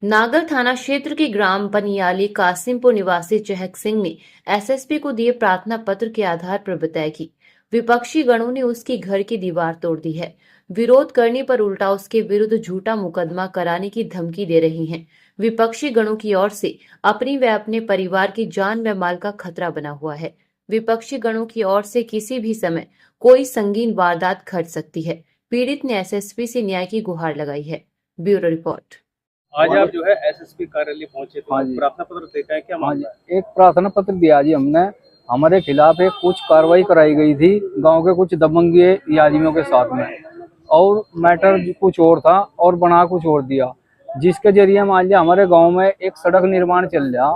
नागल थाना क्षेत्र के ग्राम पनियाली कासिमपुर निवासी चहक सिंह ने एसएसपी को दिए प्रार्थना पत्र के आधार पर बताया कि विपक्षी गणों ने उसकी घर की दीवार तोड़ दी है। विरोध करने पर उल्टा उसके विरुद्ध झूठा मुकदमा कराने की धमकी दे रही हैं। विपक्षी गणों की ओर से अपनी व अपने परिवार की जान व माल का खतरा बना हुआ है। विपक्षी गणों की ओर से किसी भी समय कोई संगीन वारदात घट सकती है। पीड़ित ने एसएसपी से न्याय की गुहार लगाई है। Bureau report. आज आप जो है एसएसपी कार्यालय पहुंचे तो प्रार्थना पत्र देखा है, क्या मामला है? एक प्रार्थना पत्र दिया जी हमने। हमारे खिलाफ एक कुछ कार्रवाई कराई गई थी गांव के कुछ दबंगी आदमियों के साथ में, और मैटर कुछ और था और बना कुछ और दिया, जिसके जरिए मान लिया हमारे गांव में एक सड़क निर्माण चल रहा,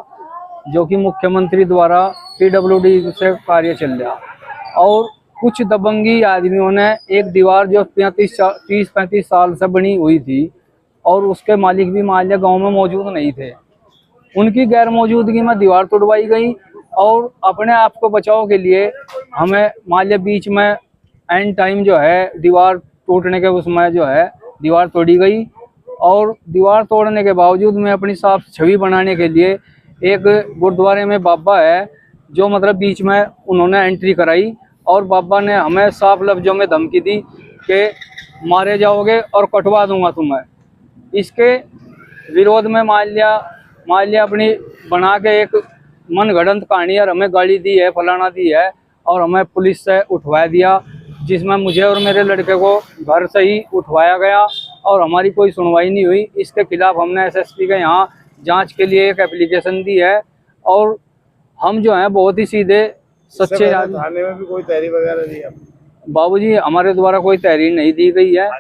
जो कि मुख्यमंत्री द्वारा PWD से कार्य चल रहा, और कुछ दबंगी आदमियों ने एक दीवार जो 30-35 साल से बनी हुई थी और उसके मालिक भी मान लिया गाँव में मौजूद नहीं थे, उनकी गैर मौजूदगी में दीवार तोड़वाई गई। और अपने आप को बचाव के लिए हमें मान लिया बीच में एंड टाइम जो है दीवार टूटने के उसमें जो है दीवार तोड़ी गई, और दीवार तोड़ने के बावजूद में अपनी साफ छवि बनाने के लिए एक गुरुद्वारे में बाबा है जो मतलब बीच में उन्होंने एंट्री कराई, और बाबा ने हमें साफ लफ्जों में धमकी दी कि मारे जाओगे और कटवा दूंगा तुम्हें। इसके विरोध में मान लिया अपनी बना के एक मनगढ़ंत कहानी और हमें गाड़ी दी है, फलाना दी है, और हमें पुलिस से उठवा दिया, जिसमें मुझे और मेरे लड़के को घर से ही उठवाया गया और हमारी कोई सुनवाई नहीं हुई। इसके खिलाफ हमने एसएसपी के यहाँ जांच के लिए एक एप्लीकेशन दी है, और हम जो हैं बहुत ही सीधे सच्चे। थाने में भी कोई तहरीर वगैरह दी है? बाबूजी हमारे द्वारा कोई तहरीर नहीं दी गई है।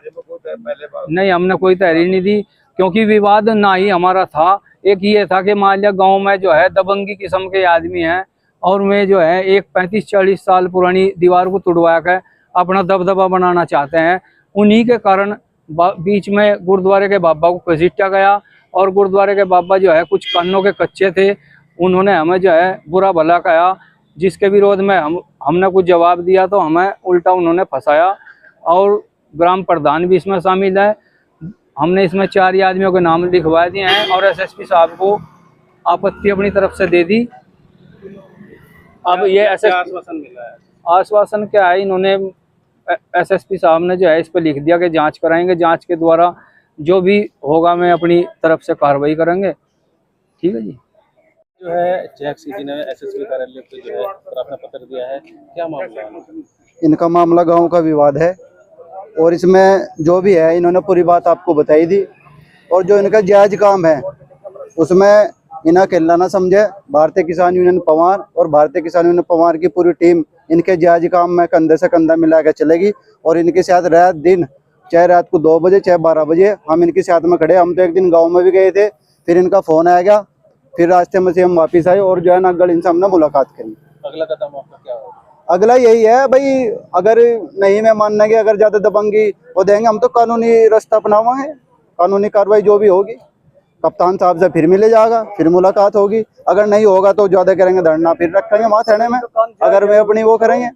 नहीं, हमने कोई तहरीर नहीं दी, क्योंकि विवाद ना ही हमारा था। एक ये था कि मान लिया गाँव में जो है दबंगी किस्म के आदमी हैं, और वे जो है एक 35-40 साल पुरानी दीवार को तुड़वा कर अपना दबदबा बनाना चाहते हैं। उन्हीं के कारण बीच में गुरुद्वारे के बाबा को घसीटा गया, और गुरुद्वारे के बाबा जो है कुछ कानों के कच्चे थे, उन्होंने हमें जो है बुरा भला कहा, जिसके विरोध में हमने कुछ जवाब दिया तो हमें उल्टा उन्होंने फंसाया। और ग्राम प्रधान भी इसमें शामिल है। हमने इसमें 4 आदमियों के नाम लिखवा दिए हैं, और एसएसपी साहब को आपत्ति अपनी तरफ से दे दी। अब ये आश्वासन मिला है? आश्वासन क्या है, इन्होंने एसएसपी साहब ने जो है इस पर लिख दिया कि जांच कराएंगे, जांच के द्वारा जो भी होगा मैं अपनी तरफ से कार्रवाई करेंगे। ठीक है जी। जो है चहक सिंह जी ने एसएसपी कार्यालय को जो है प्रार्थना पत्र दिया है, क्या मामला है? इनका मामला गांव का विवाद है, और इसमें जो भी है इन्होंने पूरी बात आपको बताई दी, और जो इनका जायज काम है उसमें इन्हें अकेला ना समझे। भारतीय किसान यूनियन पवार और भारतीय किसान यूनियन पवार की पूरी टीम इनके जायज काम में कंधे से कंधा मिला के चलेगी, और इनके साथ रात दिन, चाहे रात को 2 बजे चाहे 12 बजे, हम इनके साथ में खड़े। हम तो एक दिन गाँव में भी गए थे, फिर इनका फोन आ गया, फिर रास्ते में से हम वापिस आए और जो है नागल इनसे हमने मुलाकात करी। अगला कदम आपका क्या होगा? अगला यही है भाई, अगर नहीं मैं मानना कि अगर ज्यादा दबंगी वो देंगे, हम तो कानूनी रास्ता अपनावांगे, कानूनी कार्रवाई जो भी होगी कप्तान साहब से फिर मिले जाएगा, फिर मुलाकात होगी। अगर नहीं होगा तो ज्यादा करेंगे धरना फिर रखेंगे वहाँ थाने में, अगर वे अपनी वो करेंगे